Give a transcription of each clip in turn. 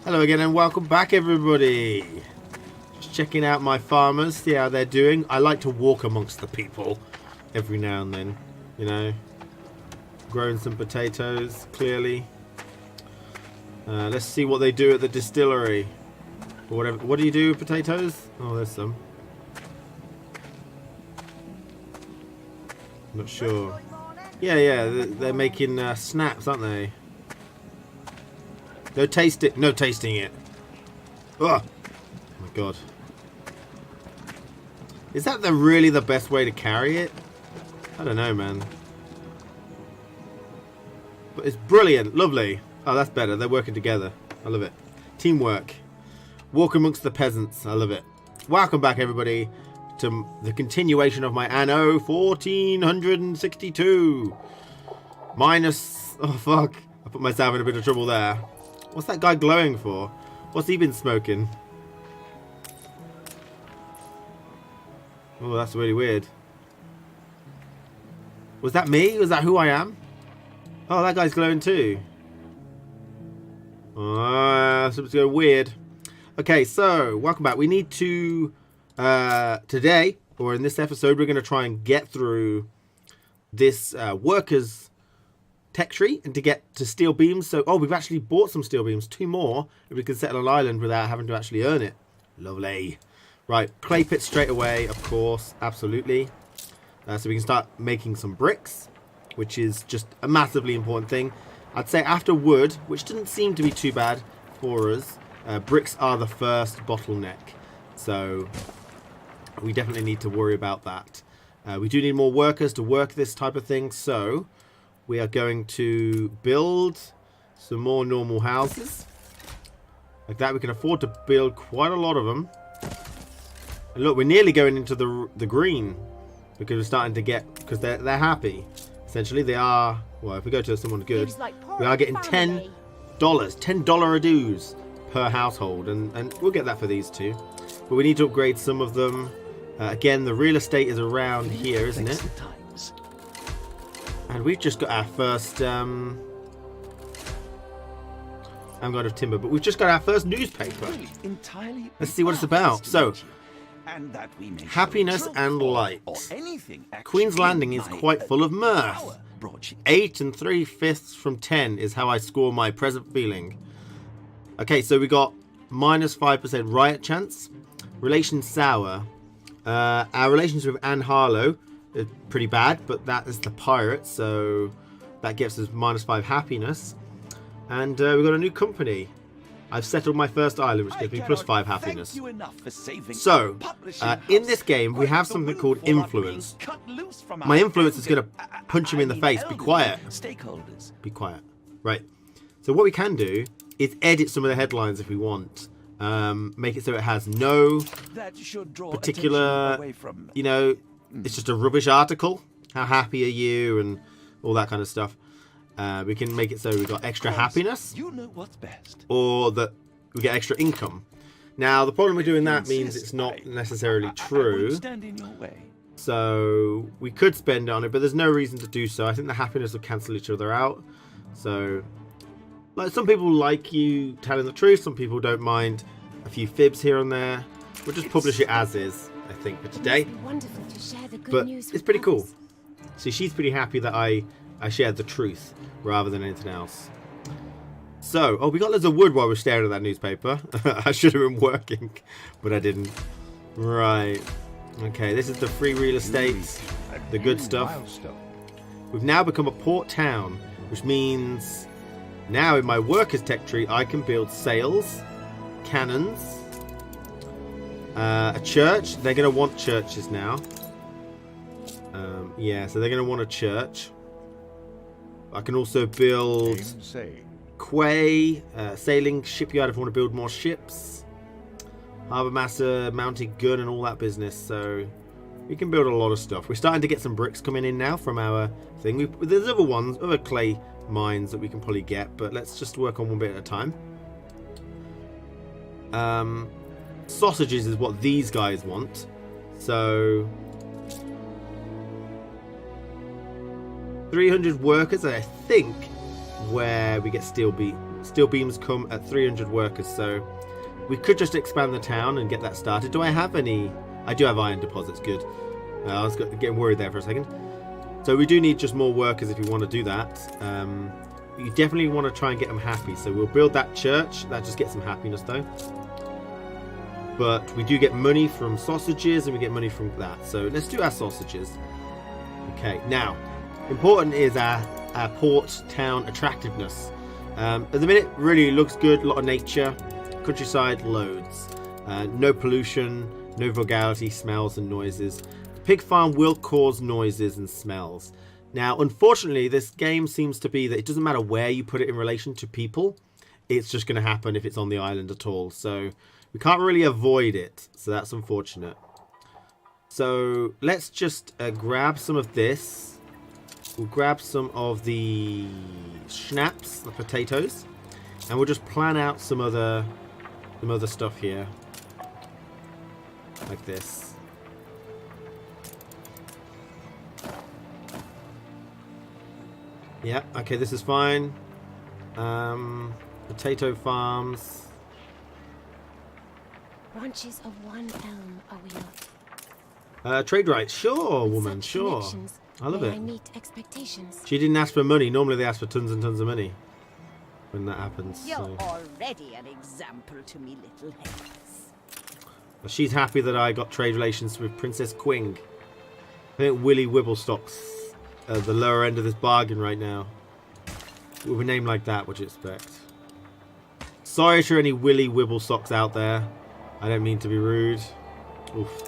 Hello again and welcome back, everybody. Just checking out my farmers, see how they're doing. I like to walk amongst the people every now and then, you know. Growing some potatoes, clearly. Let's see what they do at the distillery. Or whatever. What do you do with potatoes? Oh, there's some. Not sure. Yeah, they're making snaps, aren't they? No tasting it. Oh my god. Is that really the best way to carry it? I don't know, man. But it's brilliant, lovely. Oh, that's better. They're working together. I love it. Teamwork. Walk amongst the peasants. I love it. Welcome back, everybody, to the continuation of my Anno 1462. Minus... Oh, fuck. I put myself in a bit of trouble there. What's that guy glowing for? What's he been smoking? Oh, that's really weird. Was that me? Was that who I am? Oh, that guy's glowing too. Something's going weird. Okay, so welcome back. We need to today, or in this episode, we're going to try and get through this workers tech tree and to get to steel beams. So, oh, we've actually bought some steel beams, 2 more, if we can settle an island without having to actually earn it. Lovely. Right, clay pit straight away, of course, absolutely. So we can start making some bricks, which is just a massively important thing. I'd say after wood, which didn't seem to be too bad for us, bricks are the first bottleneck. So we definitely need to worry about that. We do need more workers to work this type of thing, so we are going to build some more normal houses. Like that, we can afford to build quite a lot of them. And look, we're nearly going into the green. Because we're starting to get... Because they're happy. Essentially, they are... Well, if we go to someone good, we are getting $10. $10 dues per household. And we'll get that for these two. But we need to upgrade some of them. Again, the real estate is around here, isn't it? And we've just got our first... I'm going to timber, but we've just got our first newspaper. Let's see what it's about. So, happiness and light. Queen's Landing is quite full of mirth. 8 3/5 from 10 is how I score my present feeling. Okay, so we got minus 5% riot chance. Relations sour. Our relations with Anne Harlow are pretty bad, but that is the pirate, so that gives us minus 5 happiness. And we've got a new company. I've settled my first island, which gives me plus 5 happiness. So, in this game, we have something called influence. My influence is going to punch him in the face. Be quiet. Be quiet. Right. So what we can do is edit some of the headlines if we want. Make it so it has no particular, you know, it's just a rubbish article. How happy are you? And all that kind of stuff. We can make it so we got extra happiness, you know what's best, or that we get extra income. Now, the problem with doing that means it's not necessarily true. Stand in your way. So we could spend it on it, but there's no reason to do so. I think the happiness will cancel each other out. So, like, some people like you telling the truth. Some people don't mind a few fibs here and there. We'll just publish it as is, I think, for today. But it's pretty cool. See, she's pretty happy that I shared the truth rather than anything else. So, oh, we got loads of wood while we're staring at that newspaper. I should have been working, but I didn't. Right. Okay, this is the free real estate, the good stuff. We've now become a port town, which means now in my workers tech tree, I can build sails, cannons, a church. They're going to want churches now. Yeah, so they're going to want a church. I can also build quay, sailing shipyard if I want to build more ships, harbour master, mounted gun, and all that business. So we can build a lot of stuff. We're starting to get some bricks coming in now from our thing. There's other ones, other clay mines that we can probably get, but let's just work on one bit at a time. Sausages is what these guys want. So 300 workers, I think, where we get steel steel beams come at 300 workers, so we could just expand the town and get that started. Do I have any? I do have iron deposits, good. I was getting worried there for a second. So we do need just more workers if we want to do that. You definitely want to try and get them happy, so we'll build that church. That just gets some happiness though. But we do get money from sausages and we get money from that. So let's do our sausages. Okay, now, important is our port town attractiveness. At the minute, really looks good. A lot of nature. Countryside, loads. No pollution, no vulgarity, smells and noises. The pig farm will cause noises and smells. Now, unfortunately, this game seems to be that it doesn't matter where you put it in relation to people. It's just going to happen if it's on the island at all. So we can't really avoid it. So that's unfortunate. So let's just grab some of this. We'll grab some of the schnapps, the potatoes. And we'll just plan out some other stuff here. Like this. Yeah, okay, this is fine. Potato farms. Branches of one elm are we not? Trade rights, sure, With woman, such sure. connections, I love may it. I meet expectations. She didn't ask for money. Normally they ask for tons and tons of money when that happens. You're So. already an example to me, little hares. But she's happy that I got trade relations with Princess Quing. I think Willy Wibblestock's at the lower end of this bargain right now. With a name like that, what do you expect? Sorry to any Willy Wibblestocks out there. I don't mean to be rude. Oof.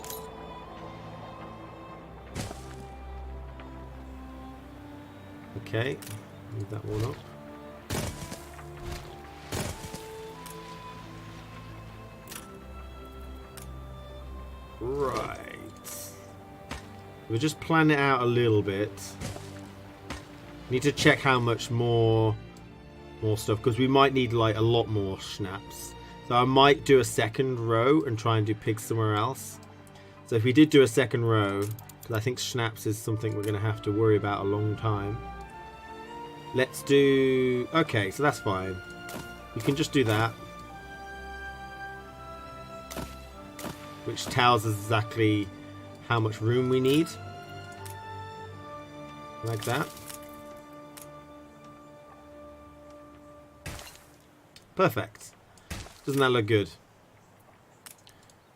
Okay, move that one up. Right. We'll just plan it out a little bit. Need to check how much more stuff, because we might need like a lot more schnapps. So I might do a second row and try and do pigs somewhere else. So if we did do a second row, because I think schnapps is something we're going to have to worry about a long time. Let's do... Okay, so that's fine. We can just do that. Which tells us exactly how much room we need. Like that. Perfect. Doesn't that look good?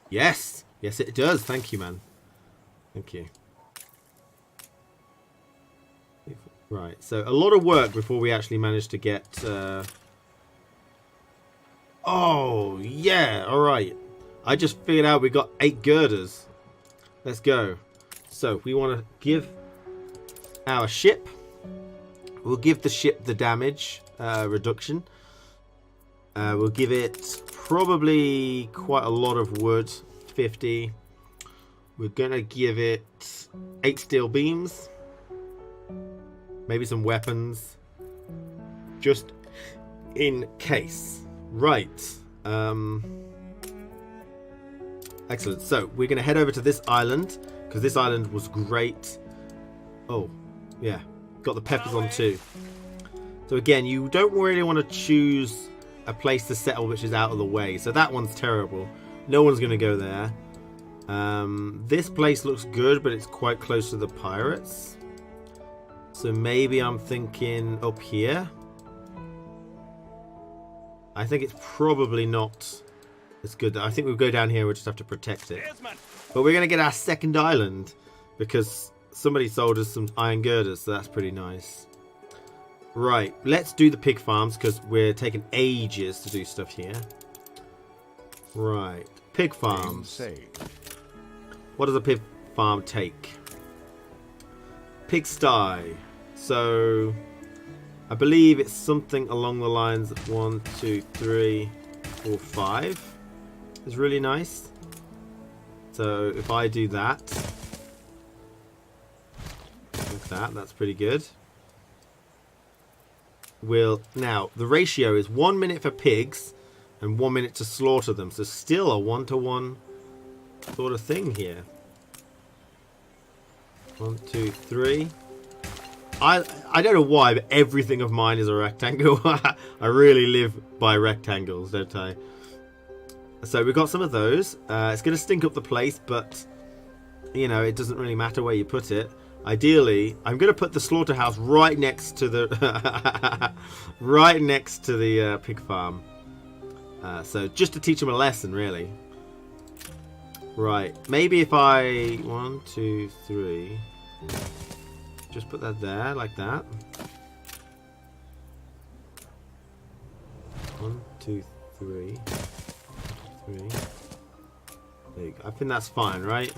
Yes! Yes, it does. Thank you, man. Thank you. Right, so a lot of work before we actually manage to get... Oh, yeah, alright. I just figured out we got 8 girders. Let's go. So, we want to give our ship. We'll give the ship the damage reduction. We'll give it probably quite a lot of wood. 50. We're going to give it 8 steel beams. Maybe some weapons. Just in case. Right. Excellent. So, we're going to head over to this island. Because this island was great. Oh, yeah. Got the peppers on too. So again, you don't really want to choose a place to settle which is out of the way. So that one's terrible. No one's going to go there. This place looks good, but it's quite close to the pirates. So maybe I'm thinking up here. I think it's probably not as good. I think we'll go down here. We'll just have to protect it. But we're going to get our second island because somebody sold us some iron girders. So that's pretty nice. Right. Let's do the pig farms because we're taking ages to do stuff here. Right. Pig farms. What does a pig farm take? Pigsty. So I believe it's something along the lines of 1, 2, 3, 4, 5. It's really nice. So if I do that, like that, that's pretty good. Now the ratio is 1 minute for pigs and 1 minute to slaughter them. So still a 1-to-1 sort of thing here. 1, 2, 3. I don't know why, but everything of mine is a rectangle. I really live by rectangles, don't I? So we've got some of those. It's going to stink up the place, but, you know, it doesn't really matter where you put it. Ideally, I'm going to put the slaughterhouse right next to the right next to the pig farm. So just to teach them a lesson, really. Right. Maybe if I 1, 2, 3. Just put that there, like that. 1, 2, 3. 3. There you go. I think that's fine, right?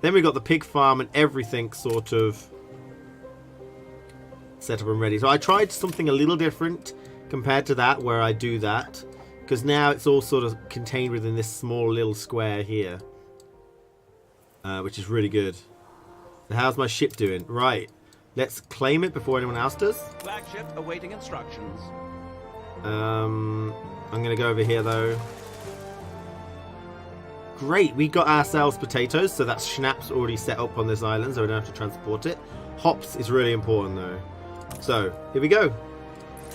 Then we got the pig farm and everything sort of set up and ready. So I tried something a little different compared to that, where I do that, because now it's all sort of contained within this small little square here, which is really good. So how's my ship doing? Right, let's claim it before anyone else does. Flagship awaiting instructions. I'm gonna go over here though. Great, we got ourselves potatoes, so that's schnapps already set up on this island, so we don't have to transport it. Hops is really important though. So, here we go.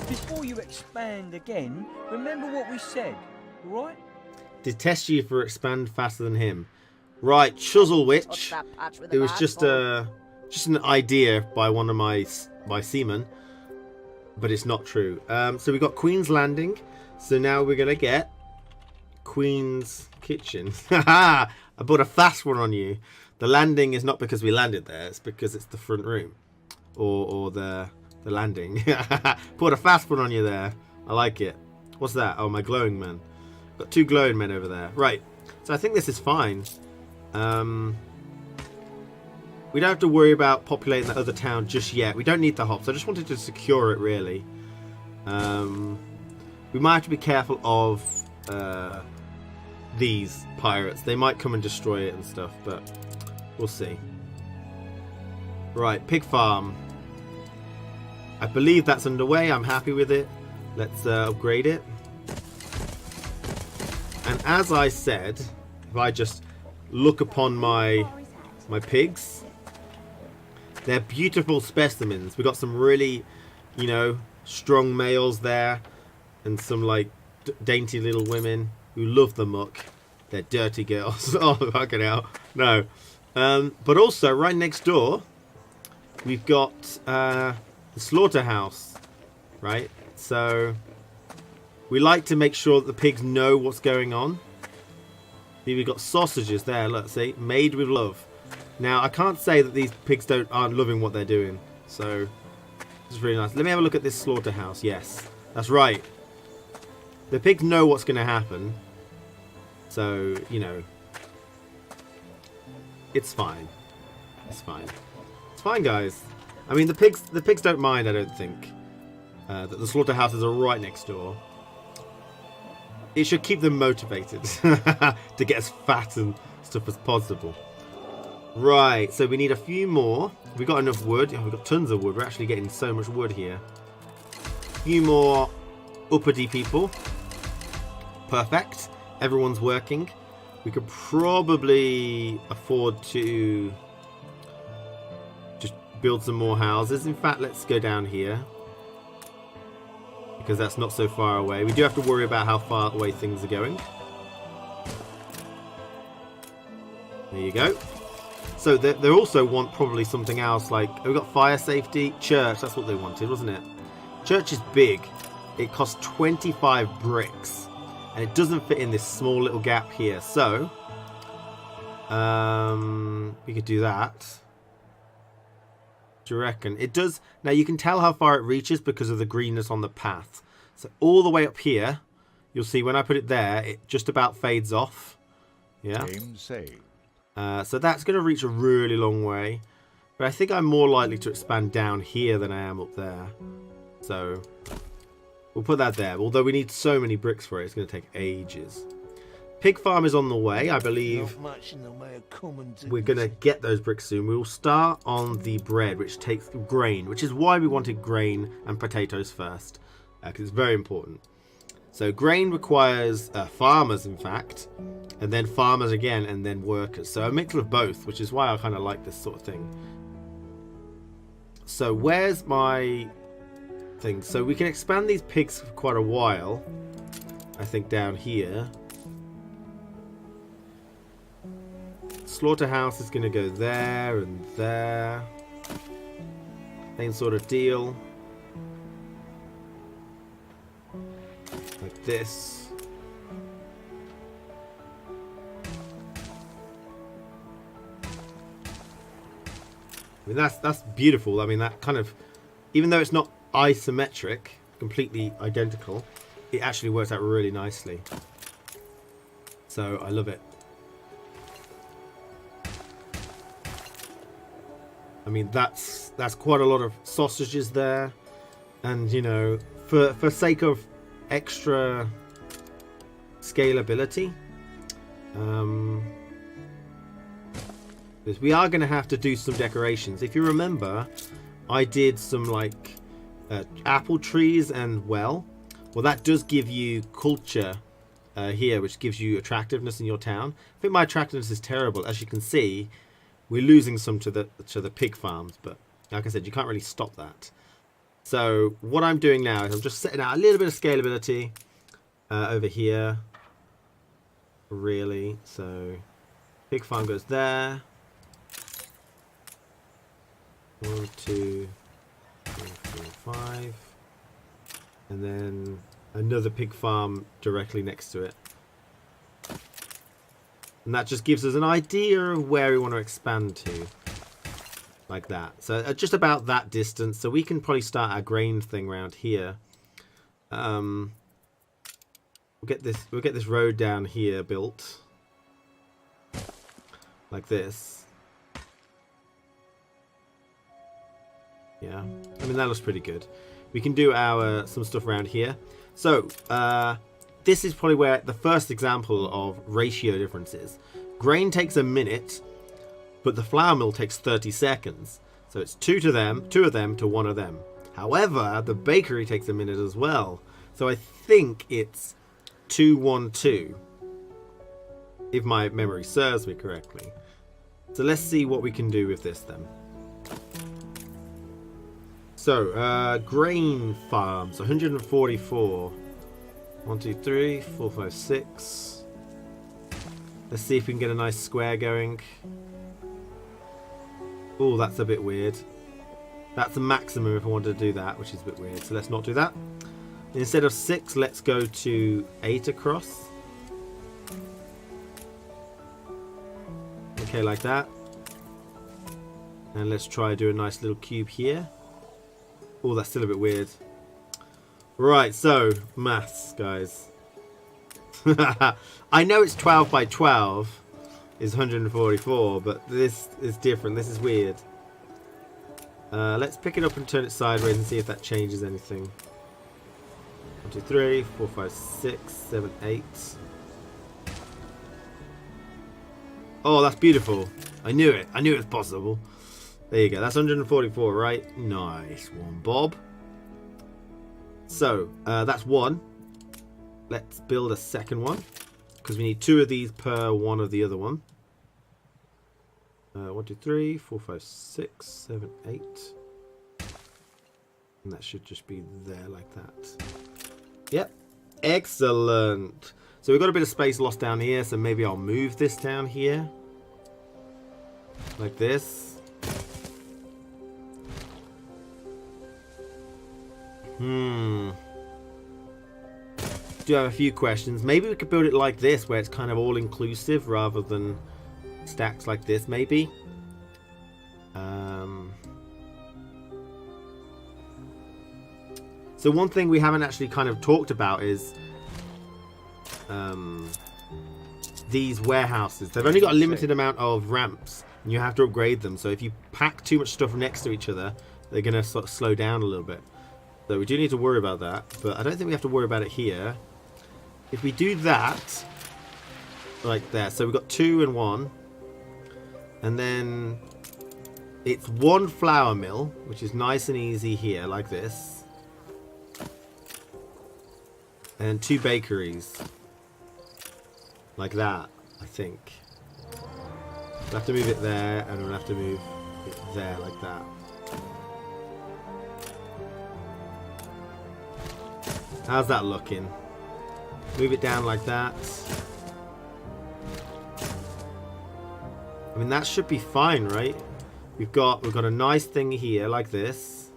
Before you expand again, remember what we said, alright? Detest you for expand faster than him. Right, Chuzzle Touch Witch. that patch with It a was bad just ball. just an idea by one of my seamen, but it's not true. So we got Queen's Landing. So now we're gonna get Queen's Kitchen. I bought a fast one on you. The landing is not because we landed there; it's because it's the front room, or the landing. Put a fast one on you there. I like it. What's that? Oh, my glowing men. Got 2 glowing men over there. Right. So I think this is fine. We don't have to worry about populating that other town just yet. We don't need the hops. I just wanted to secure it, really. We might have to be careful of these pirates. They might come and destroy it and stuff, but we'll see. Right, pig farm. I believe that's underway. I'm happy with it. Let's upgrade it. And as I said, if I just look upon my pigs, they're beautiful specimens. We got some really, you know, strong males there, and some like dainty little women who love the muck. They're dirty girls. Oh, fucking hell. No. But also, right next door, we've got the slaughterhouse, right? So we like to make sure that the pigs know what's going on. Here we've got sausages there, look, see? Made with love. Now, I can't say that these pigs aren't loving what they're doing. So, it's really nice. Let me have a look at this slaughterhouse. Yes, that's right. The pigs know what's going to happen. So, you know, it's fine. It's fine. It's fine, guys. I mean, the pigs don't mind, I don't think. That the slaughterhouses are right next door. It should keep them motivated to get as fat and stuff as possible. Right, so we need a few more. We've got enough wood. We've got tons of wood. We're actually getting so much wood here. A few more uppity people. Perfect. Everyone's working. We could probably afford to just build some more houses. In fact, let's go down here, because that's not so far away. We do have to worry about how far away things are going. There you go. So they also want probably something else, like, we've got fire safety, church, that's what they wanted, wasn't it? Church is big. It costs 25 bricks, and it doesn't fit in this small little gap here. So, we could do that. Do you reckon? It does. Now, you can tell how far it reaches because of the greenness on the path. So, all the way up here, you'll see when I put it there, it just about fades off. Yeah. Game saved. So that's going to reach a really long way. But I think I'm more likely to expand down here than I am up there. So we'll put that there. Although we need so many bricks for it, it's going to take ages. Pig farm is on the way, I believe. We're going to get those bricks soon. We will start on the bread, which takes grain, which is why we wanted grain and potatoes first, because it's very important. So grain requires farmers, in fact, and then farmers again, and then workers. So a mix of both, which is why I kind of like this sort of thing. So where's my thing? So we can expand these pigs for quite a while. I think down here. Slaughterhouse is going to go there and there. Same sort of deal. Like this. I mean, that's beautiful. I mean, that kind of, even though it's not isometric, completely identical, it actually works out really nicely. So I love it. I mean, that's quite a lot of sausages there, and you know, for sake of extra scalability, because we are going to have to do some decorations. If you remember, I did some like apple trees and well, that does give you culture here, which gives you attractiveness in your town. I think my attractiveness is terrible, as you can see. We're losing some to the pig farms, but like I said, you can't really stop that. So what I'm doing now is I'm just setting out a little bit of scalability over here. Really, so pig farm goes there. 1, 2, 3, 4, 5, and then another pig farm directly next to it. And that just gives us an idea of where we want to expand to. Like that. So just about that distance. So we can probably start our grain thing around here. We'll get this road down here built. Like this. Yeah. I mean, that looks pretty good. We can do some stuff around here. So, this is probably where the first example of ratio differences. Grain takes a minute, but the flour mill takes 30 seconds. So it's 2 of them to 1 of them. However, the bakery takes a minute as well. So I think it's 2, 1, 2. If my memory serves me correctly. So let's see what we can do with this then. So, grain farms, 144. 1, 2, 3, 4, 5, 6. Let's see if we can get a nice square going. Oh, that's a bit weird. That's the maximum if I wanted to do that, which is a bit weird. So let's not do that. Instead of 6, let's go to 8 across. Okay, like that. And let's try do a nice little cube here. Oh, that's still a bit weird. Right, so maths, guys. I know it's 12 by 12 is 144, but this is different. This is weird. Let's pick it up and turn it sideways and see if that changes anything. 1, 2, 3, 4, 5, 6, 7, 8. Oh, that's beautiful. I knew it. I knew it was possible. There you go. That's 144, right? Nice one, Bob. So, that's 1. Let's build a second one. Because we need 2 of these per 1 of the other one. 1, 2, 3, 4, 5, 6, 7, 8. And that should just be there like that. Yep. Excellent. So we've got a bit of space lost down here. So maybe I'll move this down here. Like this. Do have a few questions. Maybe we could build it like this, where it's kind of all inclusive rather than stacks like this, maybe. So one thing we haven't actually kind of talked about is these warehouses. They've only got a limited amount of ramps, and you have to upgrade them. So if you pack too much stuff next to each other, they're going to sort of slow down a little bit. So we do need to worry about that, but I don't think we have to worry about it here. If we do that, like there, so we've got 2 and 1, and then it's 1 flour mill, which is nice and easy here, like this, and 2 bakeries, like that, I think. We'll have to move it there, and we'll have to move it there, like that. How's that looking? Move it down like that. I mean, that should be fine, right? We've got a nice thing here like this.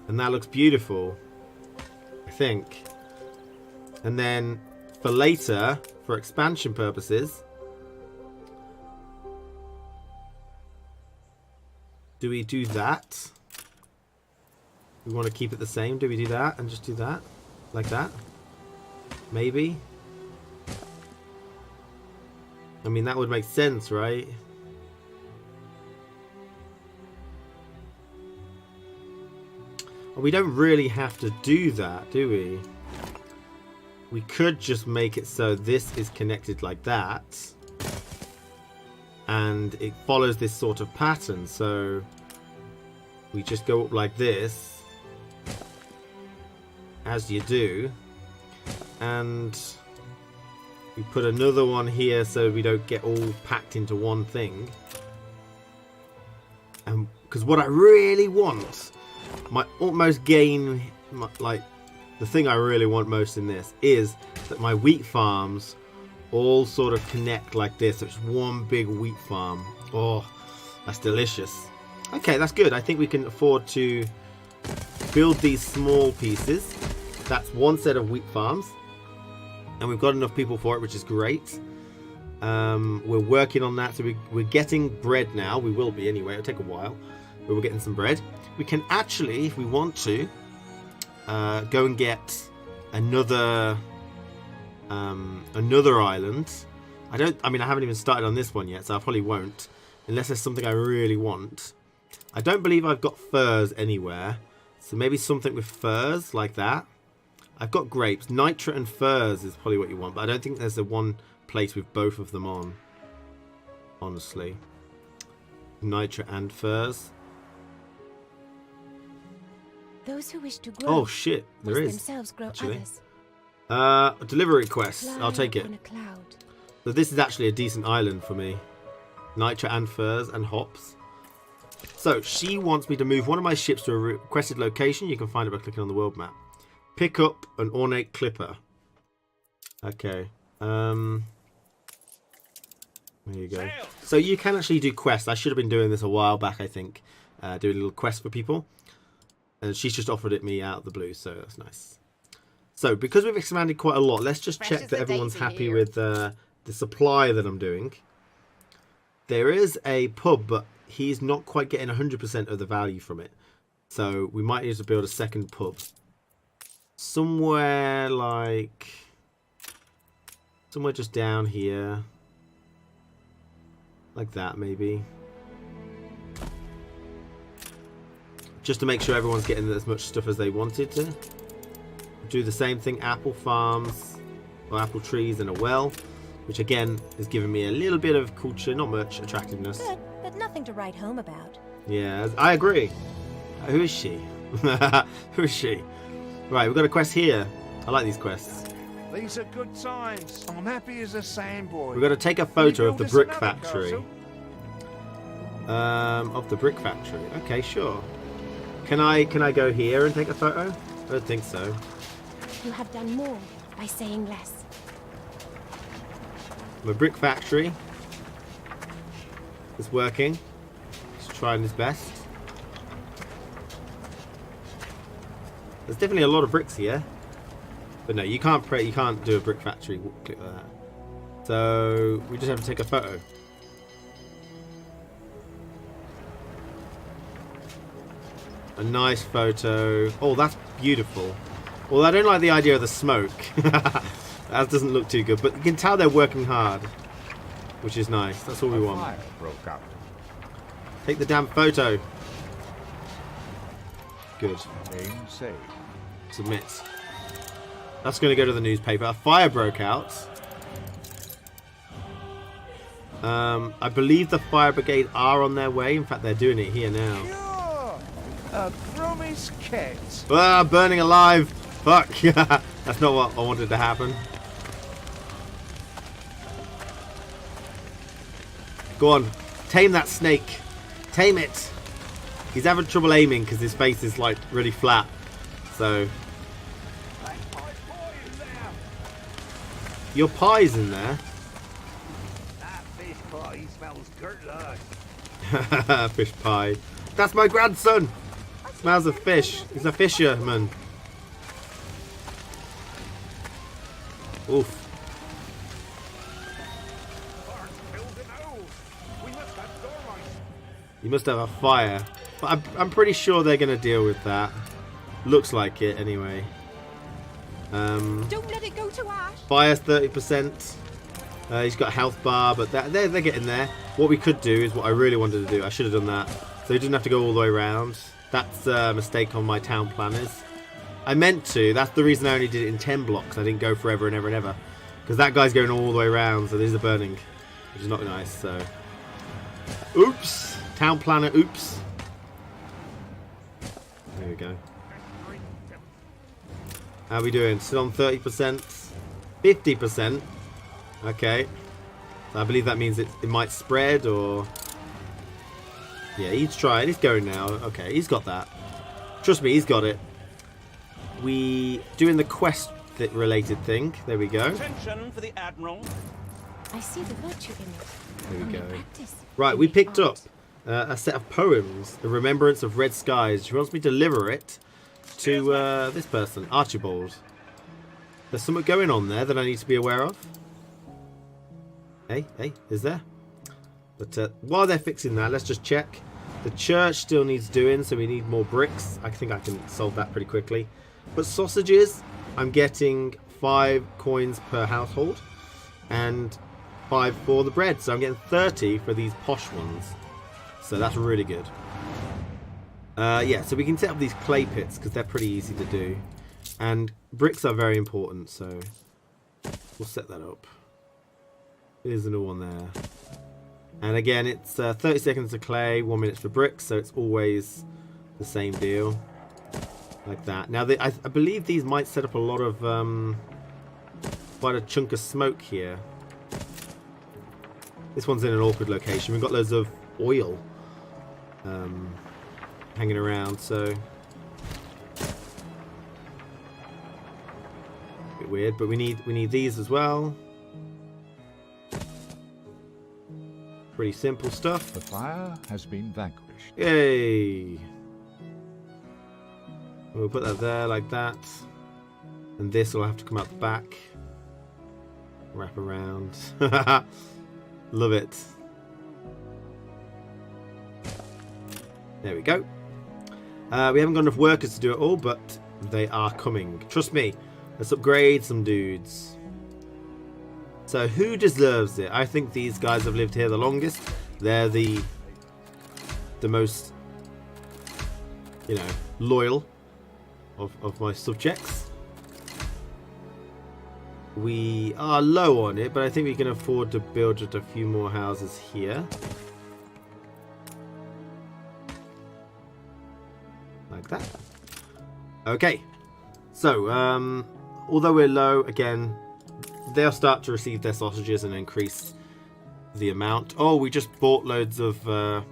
And that looks beautiful, I think. And then for later, for expansion purposes, do we do that? We want to keep it the same. Do we do that and just do that? Like that? Maybe? I mean, that would make sense, right? Well, we don't really have to do that, do we? We could just make it so this is connected like that. And it follows this sort of pattern. So we just go up like this, as you do. And we put another one here so we don't get all packed into one thing. And because what I really want, my utmost gain, like the thing I really want most in this is that my wheat farms all sort of connect like this. So it's one big wheat farm. Oh, that's delicious. Okay, that's good. I think we can afford to build these small pieces. That's one set of wheat farms. And we've got enough people for it, which is great. We're working on that. So we're getting bread now. We will be anyway. It'll take a while. But we're getting some bread. We can actually, if we want to, go and get another island. I haven't even started on this one yet, so I probably won't. Unless there's something I really want. I don't believe I've got furs anywhere. So maybe something with furs like that. I've got grapes. Nitra and furs is probably what you want. But I don't think there's the one place with both of them on. Honestly. Nitra and furs. Those who wish to grow. Oh shit, there is. Themselves grow actually. Others. Delivery request. I'll Fly take it. on a cloud. So this is actually a decent island for me. Nitra and furs and hops. So she wants me to move one of my ships to a requested location. You can find it by clicking on the world map. Pick up an ornate clipper. Okay. There you go. So you can actually do quests. I should have been doing this a while back, I think. Doing a little quest for people. And she's just offered it me out of the blue, so that's nice. So because we've expanded quite a lot, let's just check that everyone's happy with the supply that I'm doing. There is a pub, but he's not quite getting 100% of the value from it. So we might need to build a second pub. Somewhere just down here. Like that, maybe. Just to make sure everyone's getting as much stuff as they wanted to. Do the same thing, apple farms, or apple trees and a well. Which again, is giving me a little bit of culture, not much attractiveness. Good, but nothing to write home about. Yeah, I agree. Who is she? Who is she? Right, we've got a quest here. I like these quests. These are good times. I'm happy as a sandboy. We've got to take a photo of the brick factory. Of the brick factory. Okay, sure. Can I go here and take a photo? I don't think so. You have done more by saying less. The brick factory is working. He's trying his best. There's definitely a lot of bricks here. But no, you can't do a brick factory. Click like that. So we just have to take a photo. A nice photo. Oh, that's beautiful. Well, I don't like the idea of the smoke. That doesn't look too good, but you can tell they're working hard, which is nice. That's all we want. Fire broke out. Take the damn photo. Good. Aim saved. Submit. That's going to go to the newspaper. A fire broke out. I believe the fire brigade are on their way. In fact, they're doing it here now. Sure. A promise kept. Ah, burning alive. Fuck. That's not what I wanted to happen. Go on. Tame that snake. Tame it. He's having trouble aiming because his face is like really flat. So your pie's in there. That fish pie smells good like. Fish pie. That's my grandson. Smells of fish. He's a fisherman. Oof. You must have a fire. But I'm pretty sure they're going to deal with that. Looks like it anyway. Don't let it go to ash. Fire's 30%. He's got a health bar, but they're getting there. What we could do is what I really wanted to do. I should have done that. So he didn't have to go all the way around. That's a mistake on my town planners. I meant to. That's the reason I only did it in 10 blocks. I didn't go forever and ever and ever. Because that guy's going all the way around, so these are burning. Which is not nice, so... Oops! Town planner, oops. There we go. How are we doing? Still on 30%? 50%? Okay. So I believe that means it might spread, or... Yeah, he's trying. He's going now. Okay, he's got that. Trust me, he's got it. We doing the quest related thing. There we go. Attention for the Admiral. I see the virtue in it. There we Only go. practice Right, we makes picked art. up a set of poems. The Remembrance of Red Skies. She wants me to deliver it to this person, Archibald. There's something going on there that I need to be aware of. Hey, is there? But while they're fixing that, let's just check. The church still needs doing, so we need more bricks. I think I can solve that pretty quickly. But sausages, I'm getting 5 coins per household and 5 for the bread. So I'm getting 30 for these posh ones. So that's really good. Yeah, so we can set up these clay pits because they're pretty easy to do. And bricks are very important, so we'll set that up. There's a new one there. And again, it's 30 seconds to clay, 1 minute for bricks, so it's always the same deal. Like that. Now, I believe these might set up a lot of, quite a chunk of smoke here. This one's in an awkward location. We've got loads of oil hanging around, so... A bit weird, but we need these as well. Pretty simple stuff. The fire has been vanquished. Yay! We'll put that there like that. And this will have to come out the back. Wrap around. Love it. There we go. We haven't got enough workers to do it all, but they are coming. Trust me. Let's upgrade some dudes. So who deserves it? I think these guys have lived here the longest. They're the most, you know, loyal of my subjects. We are low on it, but I think we can afford to build just a few more houses here. Like that. Okay. So, although we're low, again, they'll start to receive their sausages and increase the amount. Oh, we just bought loads of wood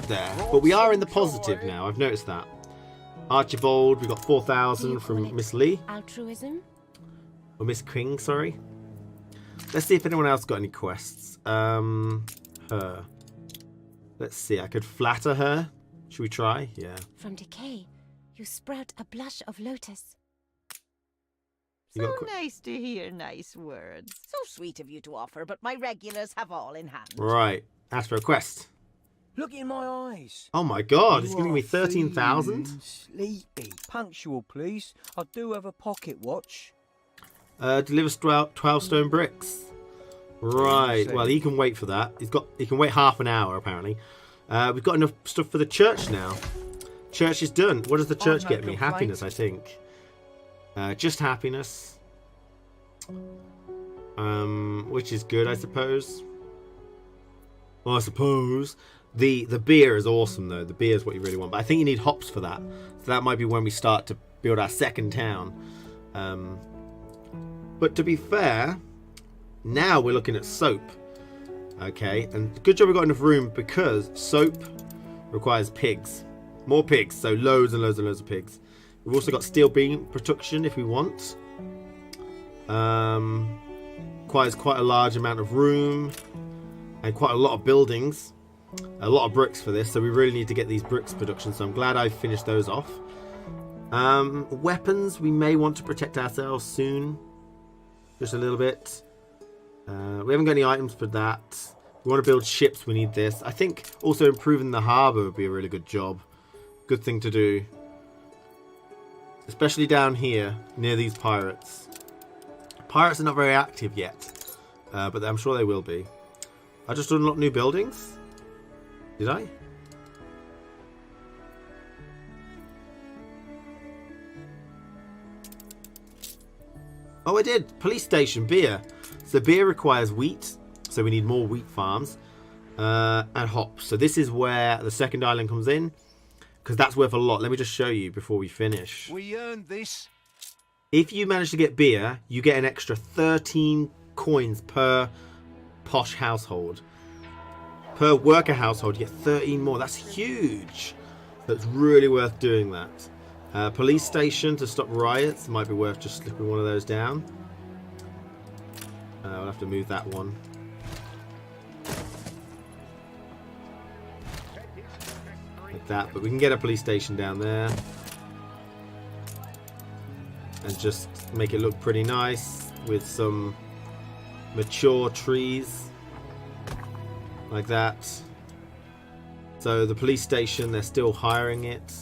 there. But we are in the positive now. I've noticed that. Archibald, we got 4,000 from Miss Lee. Altruism? Or Miss King, sorry. Let's see if anyone else got any quests. Her. Let's see. I could flatter her. Should we try? Yeah. From decay, you sprout a blush of lotus. So nice to hear nice words. So sweet of you to offer, but my regulars have all in hand. Right. Ask for a quest. Look in my eyes. Oh my god, it's You giving are me 13,000? feeling Sleepy. Punctual, please. I do have a pocket watch. Delivers 12 stone bricks. Right. Well, he can wait for that. He can wait half an hour apparently. We've got enough stuff for the church now. Church is done. What does the church no get me? complaints. Happiness, I think. Just happiness. Which is good, I suppose. Well, I suppose. The beer is awesome though. The beer is what you really want. But I think you need hops for that. So that might be when we start to build our second town. But to be fair, now we're looking at soap. Okay, and good job we got enough room because soap requires pigs. More pigs, so loads and loads and loads of pigs. We've also got steel beam production if we want. Requires quite a large amount of room and quite a lot of buildings. A lot of bricks for this, so we really need to get these bricks production, so I'm glad I finished those off. Weapons, we may want to protect ourselves soon. Just a little bit. We haven't got any items for that. We want to build ships, we need this. I think also improving the harbour would be a really good job. Good thing to do. Especially down here, near these pirates. Pirates are not very active yet, but I'm sure they will be. I just unlocked new buildings. Did I? Oh, I did. Police station, beer. So beer requires wheat, so we need more wheat farms, and hops. So this is where the second island comes in, because that's worth a lot. Let me just show you before we finish. We earned this. If you manage to get beer, you get an extra 13 coins per posh household. Per worker household, you get 13 more. That's huge. That's really worth doing that. Police station to stop riots. Might be worth just slipping one of those down. I'll have to move that one. Like that. But we can get a police station down there. And just make it look pretty nice with some mature trees. Like that. So the police station, they're still hiring it.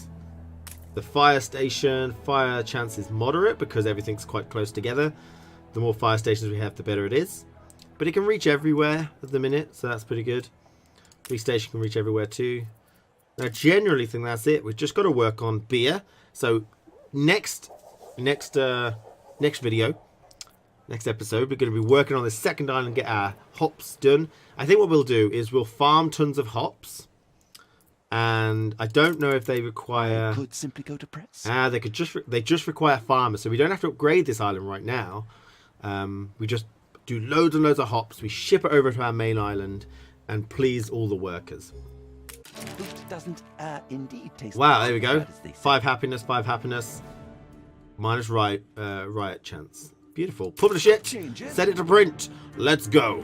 The fire station, fire chance is moderate because everything's quite close together. The more fire stations we have, the better it is. But it can reach everywhere at the minute, so that's pretty good. Police station can reach everywhere too. I generally think that's it. We've just got to work on beer. So next video, next episode, we're going to be working on the second island and get our hops done. I think what we'll do is we'll farm tons of hops. And I don't know if they require. Could simply go to press. They just require farmers, so we don't have to upgrade this island right now. We just do loads and loads of hops. We ship it over to our main island, and please all the workers. Food doesn't indeed taste. Wow, there we go. bad as they say. 5 happiness. Minus riot chance. Beautiful. Publish it. Change it. Set it to print. Let's go.